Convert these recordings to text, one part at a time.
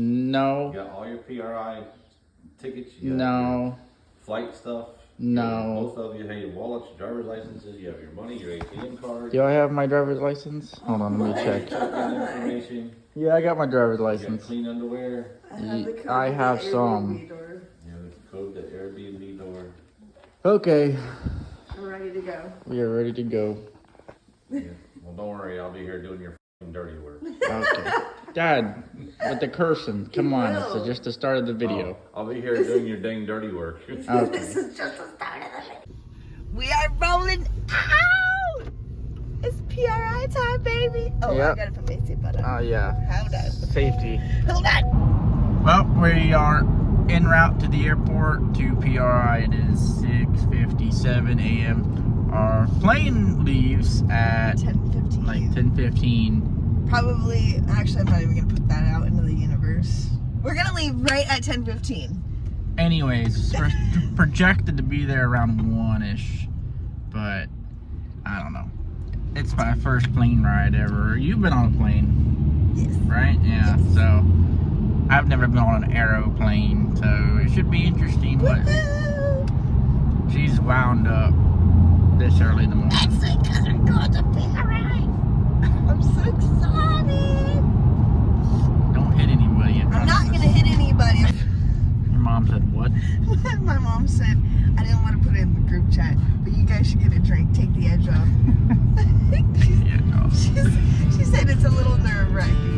No. You got all your PRI tickets? You got No. your flight stuff? No. Most of you have your wallets, your driver's licenses, you have your money, your ATM card. Do I have my driver's license? Hold on, let me check. Information. Yeah, I got my driver's You got license. clean underwear. I have some. You have the code to Airbnb door. Okay. We're ready to go. We are ready to go. Yeah. Well, don't worry, I'll be here doing your dirty work. Okay. Dad, with the cursing, come on, it's just the start of the video. Oh, I'll be here doing your dang dirty work. Okay. This is just the start of the video. We are rolling out! It's PRI time, baby! Oh, Yep. I gotta put my seatbelt on. Yeah. Hold on. Safety. Hold on! Well, we are en route to the airport to PRI. It is 6:57 a.m. Our plane leaves at 10:15. like 10:15. Probably, actually, I'm not even gonna put that out into the universe. We're gonna leave right at 10:15. Anyways, we're projected to be there around 1-ish, but I don't know. It's my first plane ride ever. You've been on a plane, Yes. right? Yeah. Yes. So I've never been on an aeroplane, so it should be interesting. But Woohoo! she's wound up this early in the morning. That's because we're going to PRI. I'm so excited. Don't hit anybody. I'm not gonna hit anybody. Your mom said what? My mom said, I didn't want to put it in the group chat, but you guys should get a drink, take the edge off. Yeah, no. She said it's a little nerve-wracking.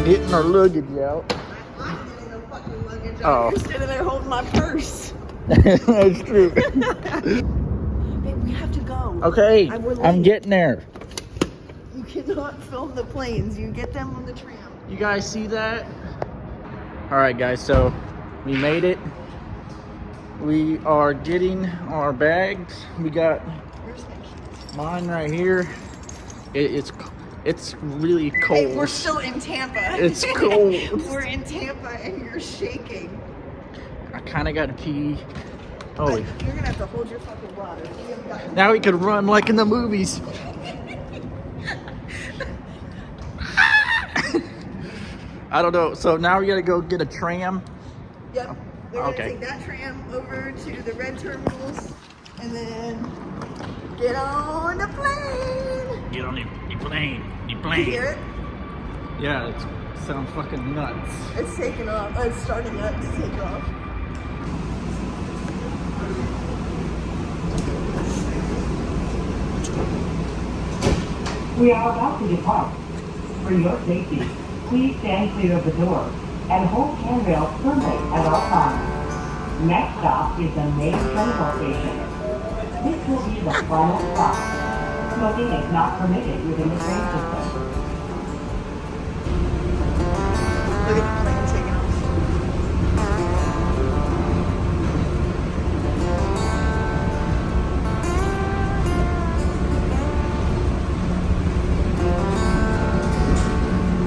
Getting our luggage out. I'm getting the fucking luggage Oh. out. You're sitting there holding my purse. That's true. Babe, we have to go. Okay, We're late. I'm getting there. You cannot film the planes. You get them on the tram. You guys see that? All right, guys, so we made it. We are getting our bags. We got Where's my keys? mine right here. It's really cold. Hey, we're still in Tampa. It's cold. We're in Tampa and you're shaking. I kind of got to pee. Oh, But you're gonna have to hold your fucking water. We have got- now we can run like in the movies. I don't know. So now we gotta go get a tram. Yep. We're gonna Okay. take that tram over to the red terminals and then get on the plane. Get on the plane. The You plane. hear it? Yeah, it sounds fucking nuts. It's taking off. It's starting up to take off. We are about to depart. For your safety, please stand clear of the door and hold handrails firmly at all times. Next stop is the main terminal station. This will be the final stop. Smoking is not permitted within the train system. Look at the plane taking off.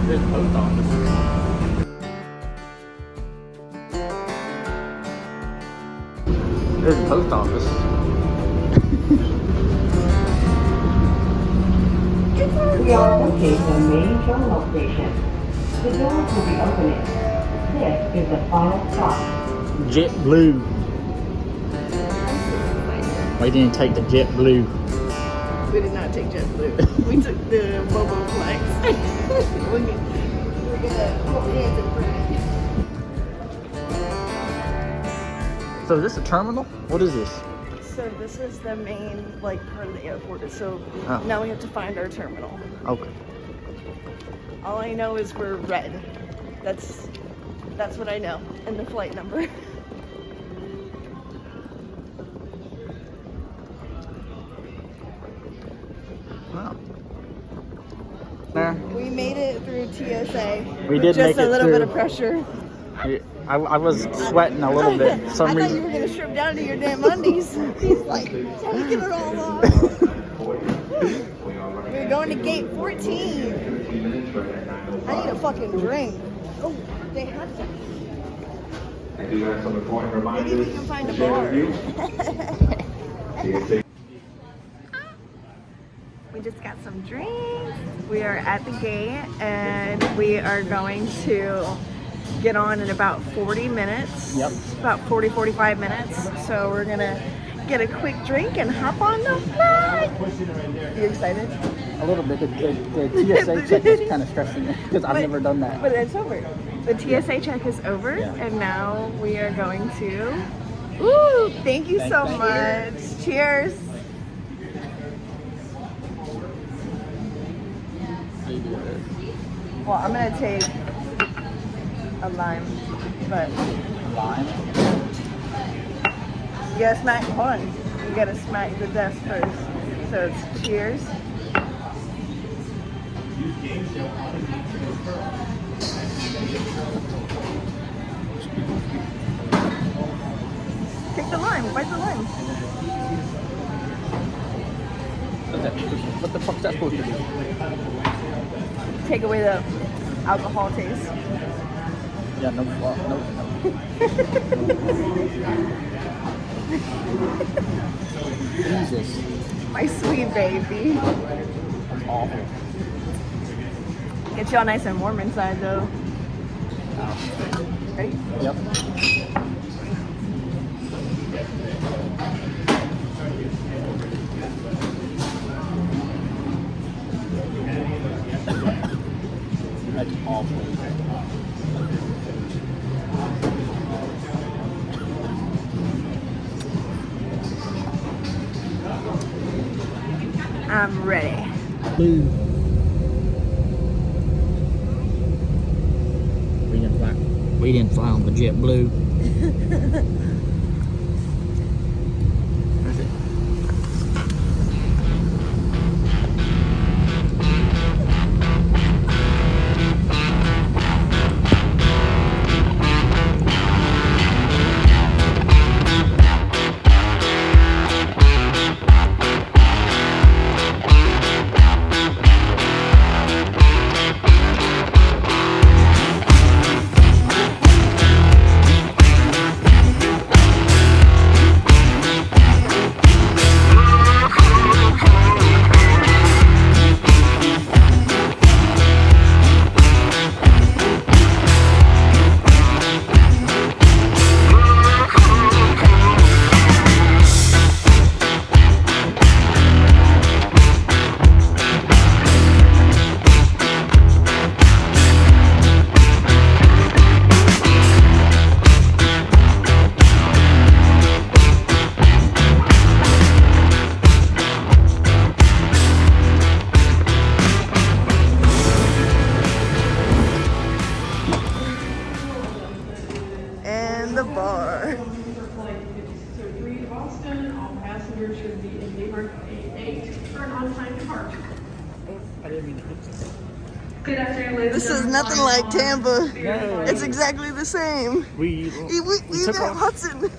There's a post office. There's a post office. We are approaching the main terminal station. The doors will be opening. This is the final stop. JetBlue. Why didn't you take the JetBlue? We did not take JetBlue. We took the Bobo flights. we're gonna hold hands and pray. So is this a terminal? What is this? So this is the main like part of the airport. So Oh. now we have to find our terminal. Okay. All I know is we're red. That's what I know. And the flight number. Wow. There. We made it through TSA. We with did just make a it little bit through. of pressure. I was sweating a little bit. For I some thought you reason. were gonna strip down to your damn undies. He's like taking it all off. We're going to gate 14. I need a fucking drink. Oh, they have to. I do have some important Maybe we can find a bar. We just got some drinks. We are at the gate and we are going to get on in about 40 minutes. Yep. About 45 minutes. So we're gonna get a quick drink and hop on the flight. You excited? A little bit. The TSA check was kind of stressing me because I've never done that. But it's over. The TSA check is over, Yeah. and now we are going to. Woo! Thank you so much. Cheers. Well, I'm gonna take a lime, but Lime. you gotta smack. Hold on. You gotta smack the desk first. So it's cheers. Take the lime. Bite the lime. What the fuck's that supposed to do? Take away the alcohol taste. Yeah, no. Jesus. My sweet baby. That's awful. Get y'all nice and warm inside though. Ready? Yep. That's awful. I'm ready. Blue. We didn't fly on the JetBlue. Where's it? And the bar. So 3 Boston, all passengers should be in Newark 8 for an on-time departure. Good afternoon, ladies This and is gentlemen. nothing like Tampa. No. It's exactly the same. We We took even have off. Hudson.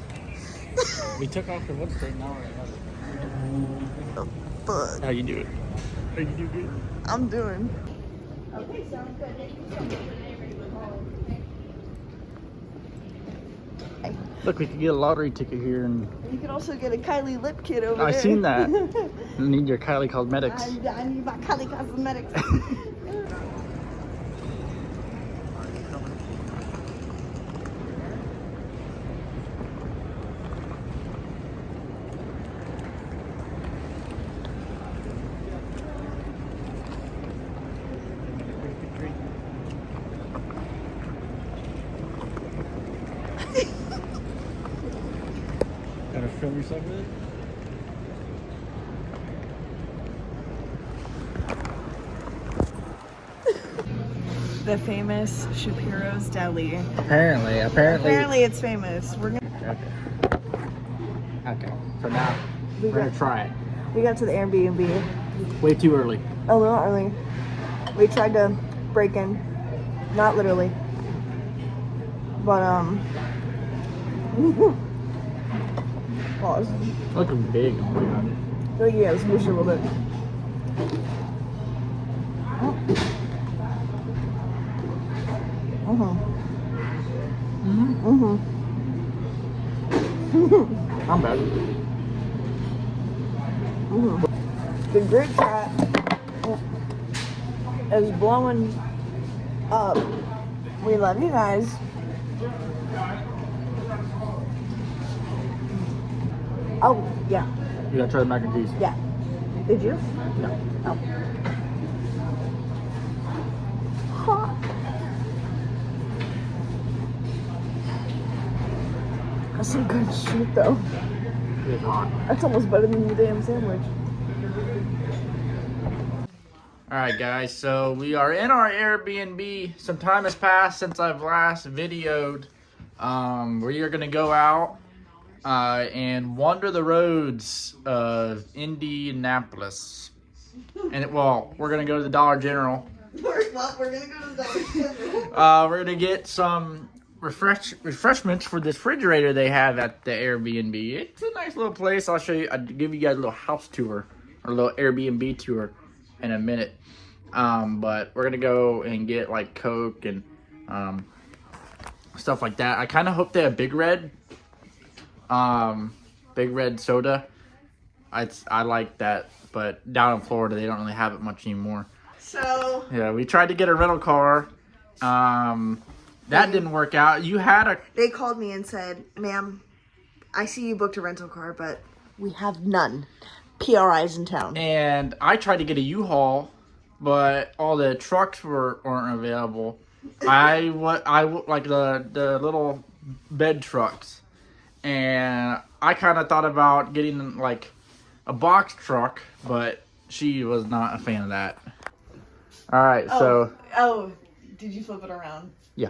We took off for what's right now? Fuck. How you do it? How you do good? I'm doing. Okay, sounds good. Thank you so much. Look, we could get a lottery ticket here, and You could also get a Kylie lip kit over there. I seen that. You need your Kylie Cosmetics. I need my Kylie Cosmetics. Gotta film yourself with it? The famous Shapiro's Deli. Apparently. Apparently it's famous. We're gonna. Okay. So now we're gonna try it. We got to the Airbnb Way too early. a little early. We tried to break in Not literally. But, pause. Looking big. Oh my god. Oh, yeah, squish it a little bit. I'm bad. The group chat is blowing up. We love you guys. Oh, yeah. You gotta try the mac and cheese. Yeah. Did you? Yeah. Oh. Huh. That's some good shit, though. It's hot. That's almost better than the damn sandwich. Alright guys, so we are in our Airbnb. Some time has passed since I've last videoed. We are going to go out and wander the roads of Indianapolis. And we're going to go to the Dollar General. We're going to go to the Dollar General. We're going to get some refreshments for this refrigerator they have at the Airbnb. It's a nice little place. I'll show you. I'll give you guys a little house tour or a little Airbnb tour in a minute. But we're gonna go and get like Coke and stuff like that. I kind of hope they have Big Red soda. I like that, but down in Florida they don't really have it much anymore. So Yeah, we tried to get a rental car. That didn't work out. You had they called me and said, "Ma'am, I see you booked a rental car, but we have none. PRI's in town." and I tried to get a U-Haul, but all the trucks weren't available. I like the little bed trucks, and I kind of thought about getting like a box truck, but she was not a fan of that. All right, so Oh, did you flip it around? yeah.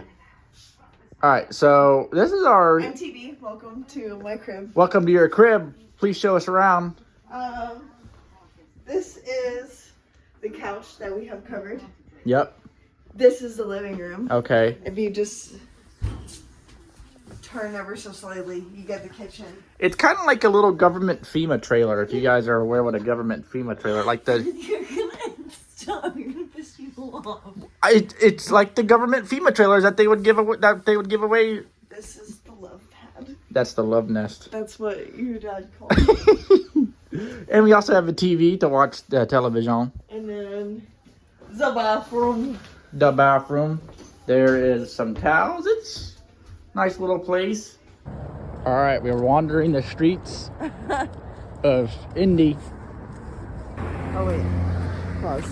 All right, so this is our MTV, welcome to my crib. welcome to your crib. Please show us around. This is the couch that we have covered. Yep. This is the living room. Okay. If you just turn ever so slightly, you get the kitchen. It's kind of like a little government FEMA trailer. If you guys are aware what a government FEMA trailer, like the You're gonna stop. You're gonna piss people off. it's like the government FEMA trailers that they would give away. This is the love pad. That's the love nest. That's what your dad called it. And we also have a TV to watch the television. And then the bathroom. The bathroom. There is some towels. It's a nice little place. All right, we're wandering the streets of Indy. Oh wait, pause.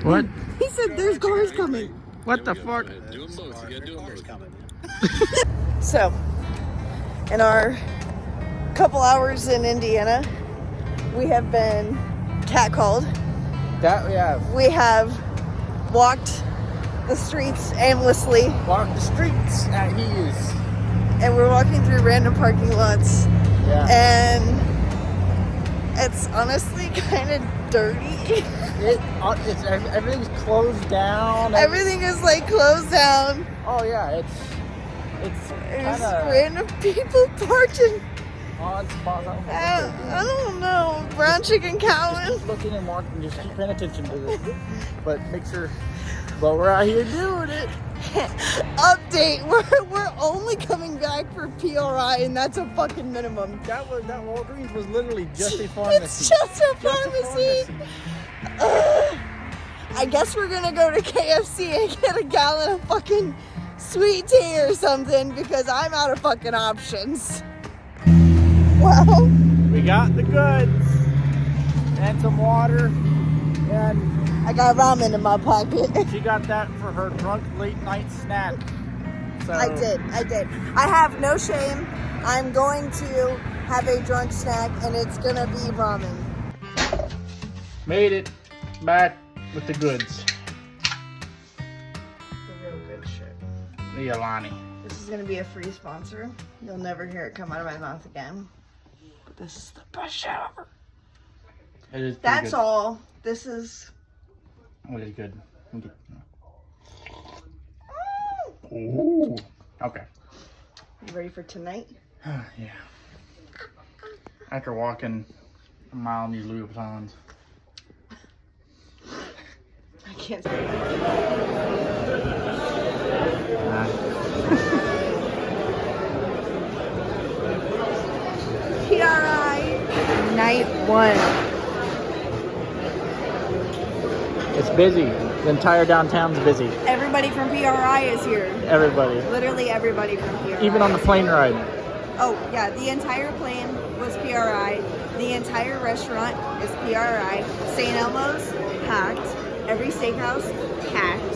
What? He said there's cars coming. What the fuck? So, in our couple hours in Indiana, we have been catcalled. We have walked the streets aimlessly, Walk the streets at Hughes. and we're walking through random parking lots, Yeah. and it's honestly kind of dirty. Everything's closed down. Everything is like closed down. Oh yeah, it's There's kind of random people parking. odd spots. I don't know. Brown chicken Cowan. Just keep looking and walking. Just keep paying attention to this. But make sure. But we're out here doing it. Update. We're only coming back for PRI, and that's a fucking minimum. That Walgreens was literally just a pharmacy. It's just a pharmacy. I guess we're gonna go to KFC and get a gallon of fucking sweet tea or something because I'm out of fucking options. Well, We got the goods and some water, and I got ramen in my pocket. she got that for her drunk late night snack. So I did. I have no shame. I'm going to have a drunk snack, and it's gonna be ramen. Made it back with the goods. The real good shit. The Alani. This is gonna be a free sponsor. You'll never hear it come out of my mouth again. But this is the best shit ever. It is pretty That's good. all. This is. It is good. Ooh. Okay. You ready for tonight? Yeah. After walking a mile in these Louboutins. I can't. PRI night 1. It's busy. The entire downtown's busy. Everybody from PRI is here. Everybody. Literally everybody from PRI. Even on the plane ride. Oh, yeah, the entire plane was PRI. The entire restaurant is PRI. St. Elmo's, packed. Every steakhouse, packed.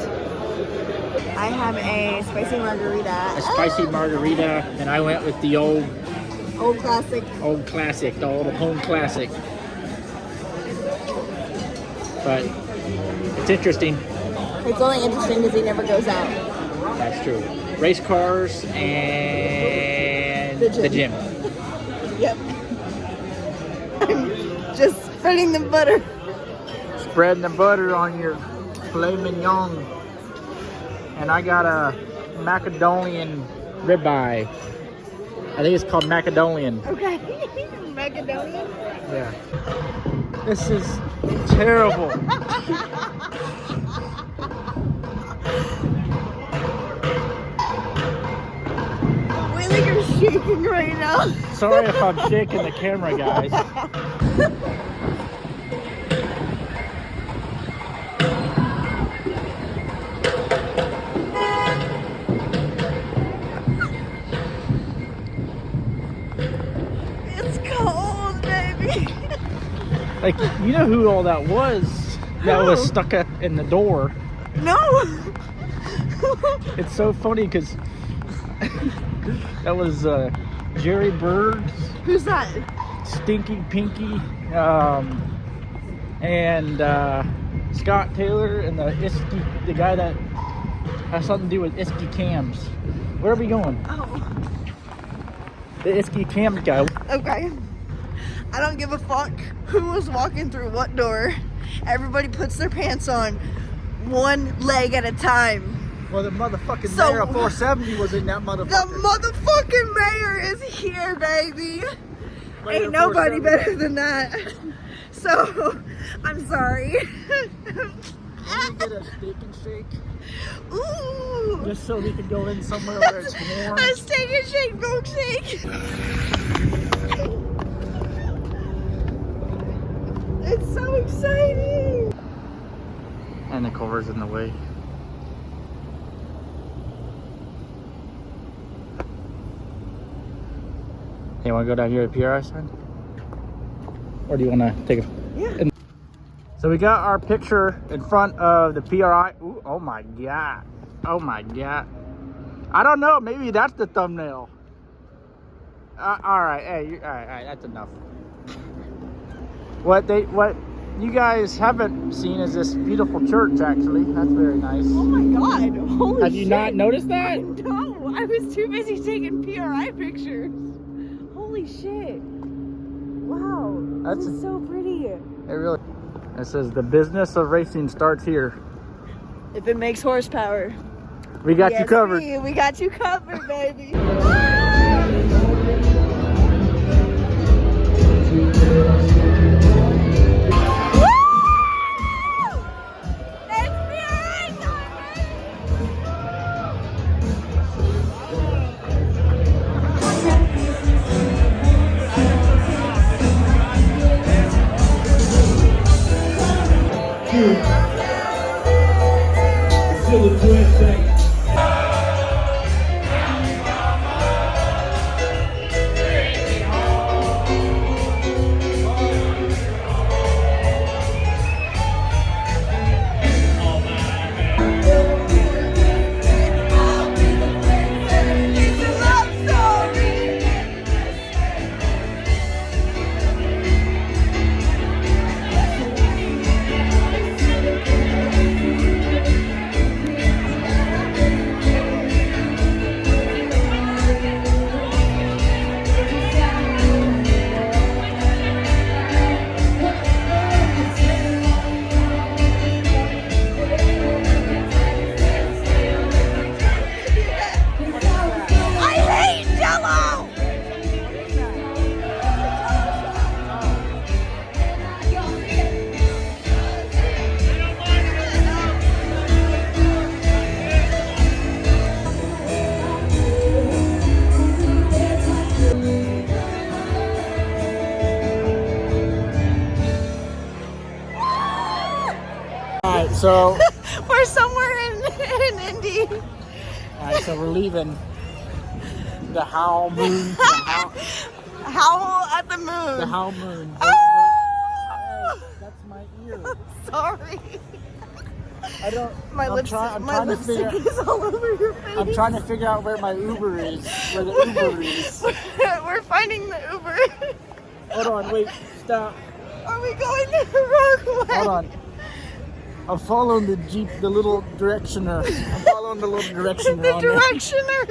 I have a spicy margarita. A spicy margarita, and I went with the old classic. the old home classic. But it's interesting. It's only interesting because he never goes out. That's true. Race cars and The gym. Yep. Just spreading the butter. Spreading the butter on your filet mignon. And I got a Macedonian ribeye. I think it's called Macedonian. Okay. Macedonia? Yeah. This is terrible. Wheeler, you're shaking right now. Sorry if I'm shaking the camera, guys. It's cold, baby. Like, you know who all that was? That was stuck in the door. No. It's so funny because that was Jerry Bird, Who's that? Stinky Pinky, and Scott Taylor, and the guy that has something to do with Isky Cams. Where are we going? Oh. The Isky Cams guy. Okay. I don't give a fuck who was walking through what door. Everybody puts their pants on one leg at a time. Well, the motherfucking So- mayor of 470 was in that motherfucker. The motherfucking mayor is here, baby. Mayor Ain't nobody 470. better than that. So, I'm sorry. Let me get a steak and shake, Ooh. just so we can go in somewhere where it's warm. A steak and shake milkshake. It's so exciting. And the cover's in the way. You want to go down here to PRI sign? Or do you want to take a... Yeah. So we got our picture in front of the PRI. Ooh, oh my God. Oh my God. I don't know. Maybe that's the thumbnail. All right. Hey, all right. That's enough. What you guys haven't seen is this beautiful church, actually. That's very nice. Oh my God. Holy Have you not shit. noticed that? No, I was too busy taking PRI pictures. Holy shit. Wow. That's This is so pretty. It really. It says the business of racing starts here. If it makes horsepower. We got you covered. We got you covered, baby. Still a twin thing. So, We're somewhere in Indy. all right, so we're leaving the Howl Moon. Howl at the moon. The Howl Moon. Oh! That's my ear. Sorry. I don't. My I'm lipstick, trying my to figure. lipstick is all over your face. I'm trying to figure out where my Uber is. Where the Uber is. We're finding the Uber. Hold on, wait, stop. Are we going the wrong way? Hold on. I'm following the Jeep, the little directioner. I'm following the little directioner. The on there. directioner.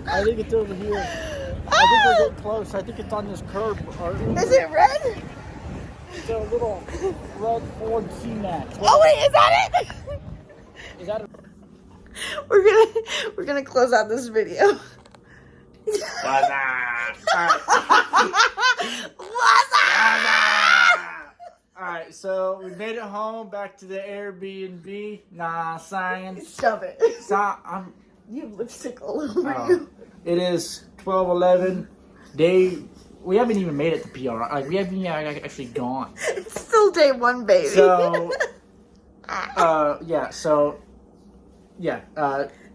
I think it's over here. I think we're getting close. I think it's on this curb. Is it red? It's a little red Ford C-Max. Oh wait, is that it? Is that a... We're gonna close out this video. Alright, so we made it home, back to the Airbnb. Nah, science. Stop it. I'm, You have lipstick all over Oh. you. It is 12:11. We haven't even made it to PRI. Like, we haven't even actually gone. It's still day one, baby. So,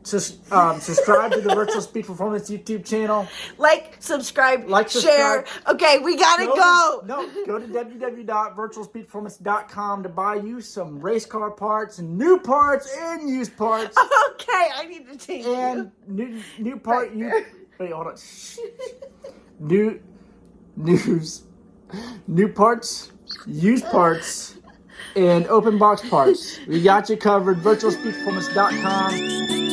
subscribe to the Virtual Speech Performance YouTube channel. like, subscribe, Like, share. subscribe. Okay, we gotta go. Go to www.virtualspeedperformance.com to buy you some race car parts, new parts, and used parts. Okay, I need to take And you. new part Right you there. wait, hold on. New parts, used parts, and open box parts. We got you covered. Virtualspeedperformance.com.